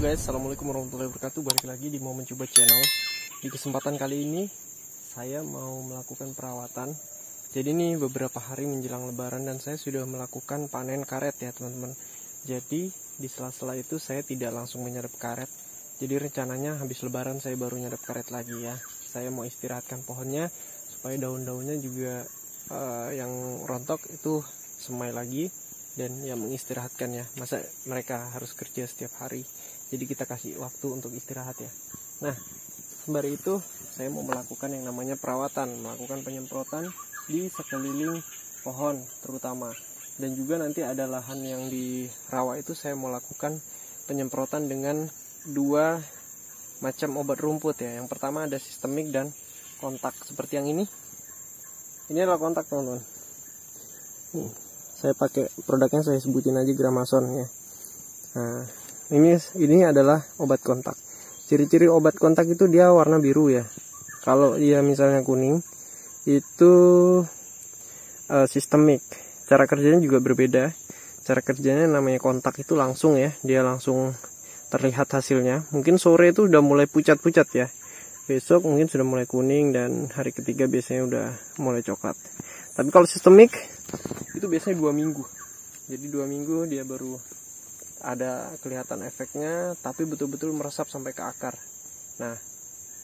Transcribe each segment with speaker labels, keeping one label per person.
Speaker 1: guys, assalamualaikum warahmatullahi wabarakatuh. Balik lagi di Mau Mencoba Channel. Di kesempatan kali ini saya mau melakukan perawatan. Jadi ini beberapa hari menjelang lebaran dan saya sudah melakukan panen karet ya teman-teman. Jadi di sela-sela itu saya tidak langsung menyerap karet. Jadi rencananya habis lebaran saya baru nyerap karet lagi ya. Saya mau istirahatkan pohonnya supaya daun-daunnya juga yang rontok itu semai lagi dan ya mengistirahatkan ya. Masa mereka harus kerja setiap hari. Jadi kita kasih waktu untuk istirahat ya. Nah, sembari itu saya mau melakukan yang namanya perawatan, melakukan penyemprotan di sekeliling pohon terutama. Dan juga nanti ada lahan yang di rawa itu saya mau lakukan penyemprotan dengan dua macam obat rumput ya. Yang pertama ada sistemik dan kontak seperti yang ini. Ini adalah kontak teman-teman. Saya pakai produknya, saya sebutin aja Gramason ya. Nah, ini adalah obat kontak. Ciri-ciri obat kontak itu dia warna biru ya. Kalau dia misalnya kuning itu sistemik. Cara kerjanya juga berbeda. Cara kerjanya namanya kontak itu langsung ya. Dia langsung terlihat hasilnya. Mungkin sore itu udah mulai pucat-pucat ya. Besok mungkin sudah mulai kuning dan hari ketiga biasanya udah mulai coklat. Tapi kalau sistemik itu biasanya 2 minggu. Jadi 2 minggu dia baru ada kelihatan efeknya, tapi betul-betul meresap sampai ke akar. Nah,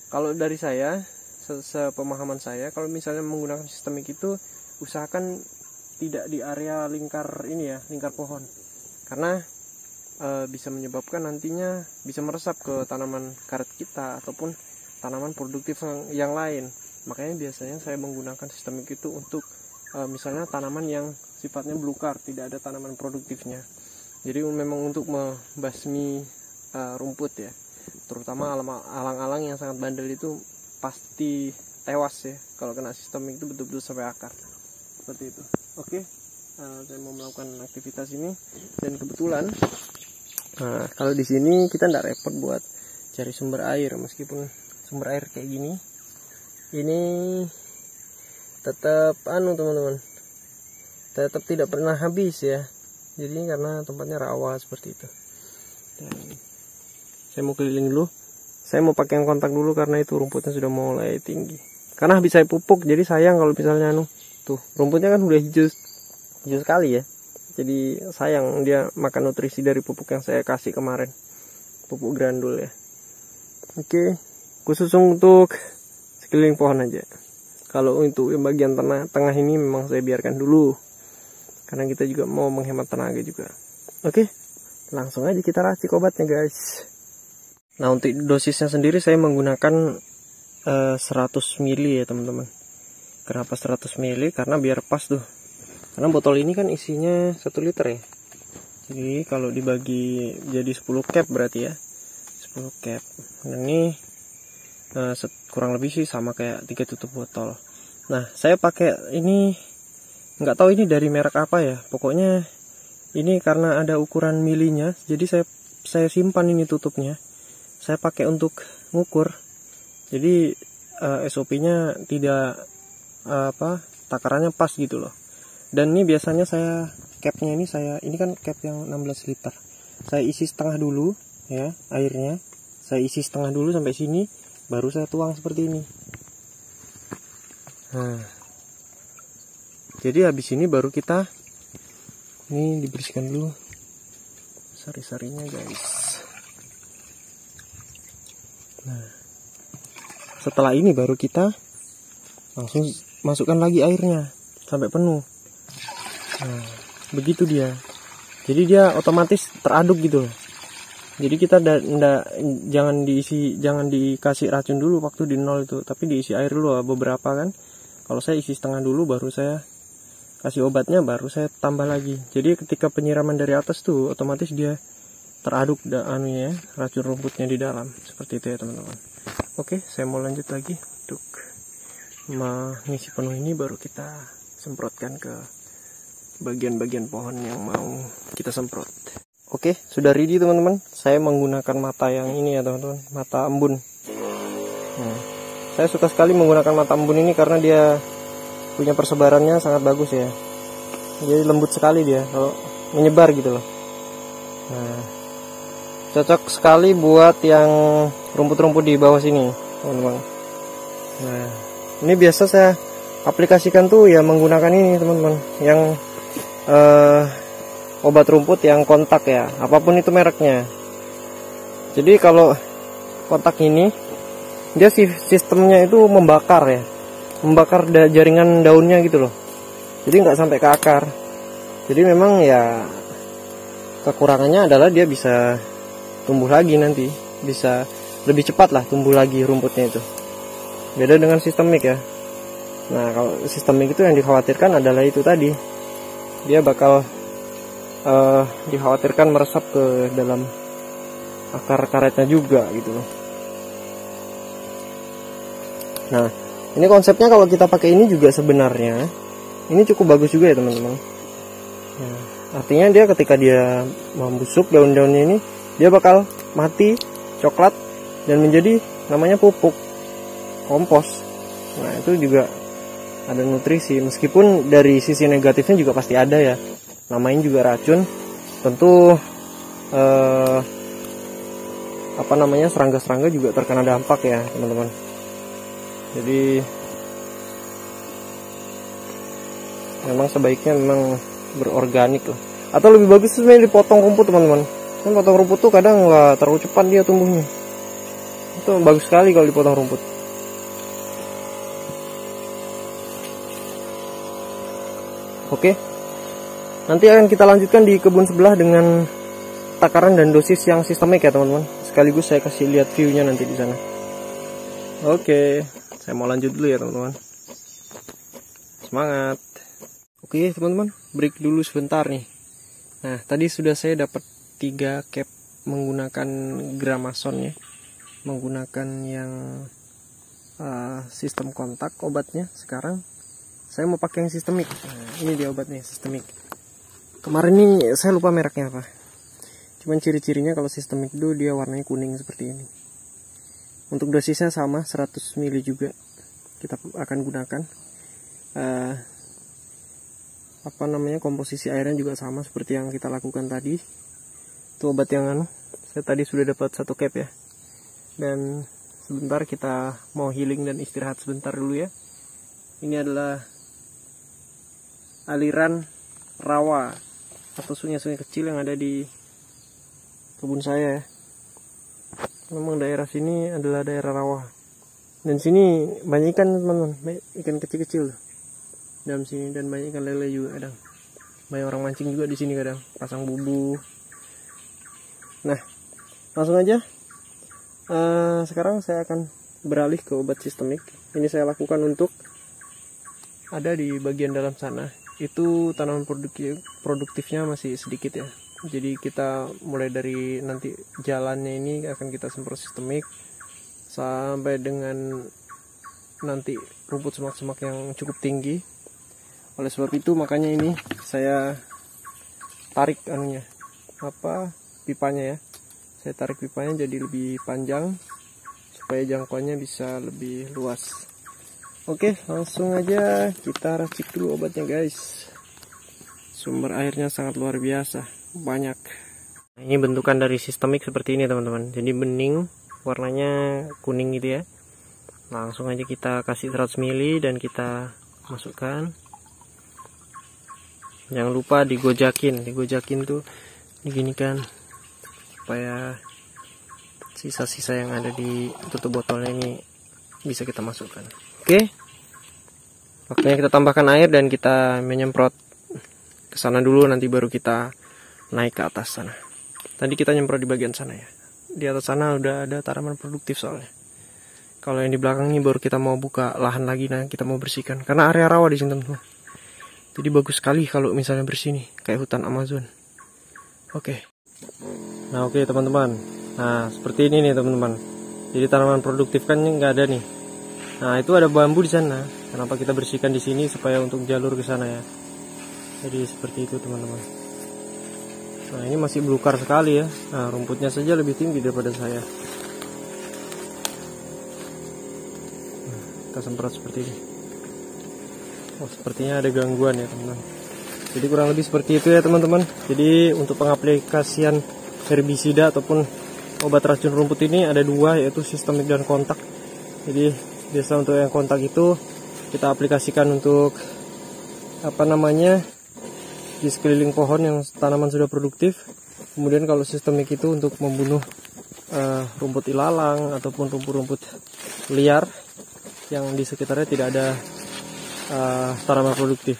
Speaker 1: kalau dari saya, sepemahaman saya, kalau misalnya menggunakan sistemik itu usahakan tidak di area lingkar ini ya, lingkar pohon, karena bisa menyebabkan nantinya bisa meresap ke tanaman karet kita ataupun tanaman produktif yang lain. Makanya biasanya saya menggunakan sistemik itu untuk misalnya tanaman yang sifatnya belukar, tidak ada tanaman produktifnya. Jadi memang untuk membasmi rumput ya, terutama alang-alang yang sangat bandel itu pasti tewas ya kalau kena sistemik itu betul-betul sampai akar seperti itu. Oke, saya mau melakukan aktivitas ini dan kebetulan kalau di sini kita tidak repot buat cari sumber air, meskipun sumber air kayak gini, ini tetap teman-teman, tetap tidak pernah habis ya. Jadi karena tempatnya rawa seperti itu. Dan saya mau keliling dulu. Saya mau pakai yang kontak dulu karena itu rumputnya sudah mulai tinggi. Karena habis saya pupuk, jadi sayang kalau misalnya tuh rumputnya kan udah hijau sekali ya. Jadi sayang dia makan nutrisi dari pupuk yang saya kasih kemarin. Pupuk grandul ya. Oke, khusus untuk sekeliling pohon aja. Kalau untuk yang bagian tengah ini memang saya biarkan dulu. Karena kita juga mau menghemat tenaga juga. Oke, langsung aja kita racik obatnya guys. Nah, untuk dosisnya sendiri saya menggunakan 100 ml ya teman-teman. Kenapa 100 ml? Karena biar pas tuh. Karena botol ini kan isinya 1 liter ya. Jadi kalau dibagi jadi 10 cap berarti ya. 10 cap. Dan ini kurang lebih sih sama kayak 3 tutup botol. Nah, saya pakai ini, nggak tahu ini dari merek apa ya. Pokoknya ini karena ada ukuran milinya, jadi saya simpan ini tutupnya. Saya pakai untuk ngukur. Jadi SOP-nya tidak takarannya pas gitu loh. Dan ini biasanya saya capnya ini kan cap yang 16 liter. Saya isi setengah dulu ya airnya. Saya isi setengah dulu sampai sini, baru saya tuang seperti ini. Nah, jadi habis ini baru kita ini dibersihkan dulu sari-sarinya guys. Nah, setelah ini baru kita langsung masukkan lagi airnya sampai penuh. Nah, begitu dia. Jadi dia otomatis teraduk gitu loh. Jadi kita jangan dikasih racun dulu waktu di nol itu, tapi diisi air dulu beberapa kan. Kalau saya isi setengah dulu, baru saya kasih obatnya, baru saya tambah lagi. Jadi ketika penyiraman dari atas tuh otomatis dia teraduk racun rumputnya di dalam. Seperti itu ya teman-teman. Oke, saya mau lanjut lagi untuk mengisi penuh ini, baru kita semprotkan ke bagian-bagian pohon yang mau kita semprot. Oke, sudah ready teman-teman. Saya menggunakan mata yang ini ya teman-teman, mata embun. Nah, saya suka sekali menggunakan mata embun ini karena dia punya persebarannya sangat bagus ya. Jadi lembut sekali dia kalau menyebar gitu loh. Nah, Cocok sekali buat yang rumput-rumput di bawah sini, teman-teman. Nah, ini biasa saya aplikasikan tuh ya menggunakan ini, teman-teman, yang obat rumput yang kontak ya, apapun itu mereknya. Jadi kalau kontak ini, dia sistemnya itu membakar ya, membakar jaringan daunnya gitu loh. Jadi nggak sampai ke akar. Jadi memang ya kekurangannya adalah dia bisa tumbuh lagi nanti, bisa lebih cepat lah tumbuh lagi rumputnya itu. Beda dengan sistemik ya. Nah, kalau sistemik itu yang dikhawatirkan adalah itu tadi, dia bakal dikhawatirkan meresap ke dalam akar karetnya juga gitu loh. Nah, ini konsepnya kalau kita pakai ini juga sebenarnya ini cukup bagus juga ya teman-teman. Nah, artinya dia ketika dia membusuk daun-daunnya ini, dia bakal mati coklat dan menjadi namanya pupuk kompos. Nah, itu juga ada nutrisi, meskipun dari sisi negatifnya juga pasti ada ya, namanya juga racun. Tentu serangga-serangga juga terkena dampak ya teman-teman. Jadi memang sebaiknya memang berorganik lah, atau lebih bagus sebenarnya dipotong rumput teman-teman. Kan potong rumput tuh kadang nggak terlalu cepat dia tumbuhnya, itu bagus sekali kalau dipotong rumput. Oke, nanti akan kita lanjutkan di kebun sebelah dengan takaran dan dosis yang sistemik ya teman-teman. Sekaligus saya kasih lihat view-nya nanti di sana. Oke, saya mau lanjut dulu ya teman-teman. Semangat. Oke teman-teman, break dulu sebentar nih. Nah, tadi sudah saya dapat 3 cap menggunakan Gramason ya, menggunakan yang sistem kontak obatnya. Sekarang saya mau pakai yang sistemik. Nah, ini dia obatnya sistemik. Kemarin nih saya lupa mereknya apa. Cuman ciri-cirinya kalau sistemik itu dia warnanya kuning seperti ini. Untuk dosisnya sama 100 ml juga kita akan gunakan. Komposisi airnya juga sama seperti yang kita lakukan tadi. Itu obat yang saya tadi sudah dapat 1 cap ya. Dan sebentar kita mau healing dan istirahat sebentar dulu ya. Ini adalah aliran rawa atau sungai-sungai kecil yang ada di kebun saya ya. Memang daerah sini adalah daerah rawa, dan sini banyak ikan teman-teman, ikan kecil-kecil dalam sini, dan banyak ikan lele juga kadang. Banyak orang mancing juga di sini kadang, pasang bubu. Nah, langsung aja. Sekarang saya akan beralih ke obat sistemik. Ini saya lakukan untuk ada di bagian dalam sana. Itu tanaman produktifnya masih sedikit ya. Jadi kita mulai dari nanti jalannya ini akan kita semprot sistemik sampai dengan nanti rumput semak-semak yang cukup tinggi. Oleh sebab itu makanya ini saya tarik pipanya ya. Saya tarik pipanya jadi lebih panjang supaya jangkauannya bisa lebih luas. Oke, langsung aja kita racik dulu obatnya guys. Sumber airnya sangat luar biasa, banyak. Nah, ini bentukan dari sistemik seperti ini teman-teman. Jadi bening, warnanya kuning gitu ya. Langsung aja kita kasih 100 ml dan kita masukkan. Jangan lupa digojakin tuh diginikan supaya sisa-sisa yang ada di tutup botolnya ini bisa kita masukkan. Oke, waktunya kita tambahkan air dan kita menyemprot ke sana dulu, nanti baru kita naik ke atas sana. Tadi kita nyemprot di bagian sana ya. Di atas sana udah ada tanaman produktif soalnya. Kalau yang di belakang ini baru kita mau buka lahan lagi, nah kita mau bersihkan karena area rawa di sini teman-teman. Jadi bagus sekali kalau misalnya bersih nih, kayak hutan Amazon. Oke. Nah oke teman-teman. Nah seperti ini nih teman-teman. Jadi tanaman produktif kan nggak ada nih. Nah itu ada bambu di sana. Kenapa kita bersihkan di sini supaya untuk jalur ke sana ya. Jadi seperti itu teman-teman. Nah ini masih belukar sekali ya. Nah rumputnya saja lebih tinggi daripada saya. Nah, kita semprot seperti ini. Oh sepertinya ada gangguan ya teman-teman. Jadi kurang lebih seperti itu ya teman-teman. Jadi untuk pengaplikasian herbisida ataupun obat racun rumput ini ada dua, yaitu sistemik dan kontak. Jadi biasa untuk yang kontak itu kita aplikasikan untuk di sekeliling pohon yang tanaman sudah produktif. Kemudian kalau sistemik itu untuk membunuh rumput ilalang ataupun rumput-rumput liar yang di sekitarnya tidak ada tanaman produktif.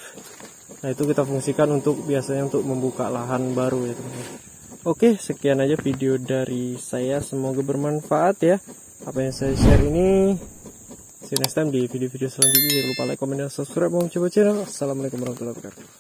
Speaker 1: Nah, itu kita fungsikan biasanya untuk membuka lahan baru ya teman-teman. Oke, sekian aja video dari saya, semoga bermanfaat ya apa yang saya share ini. See you next time di video-video selanjutnya. Jangan lupa like, comment, dan subscribe. Mau coba channel. Assalamualaikum warahmatullahi wabarakatuh.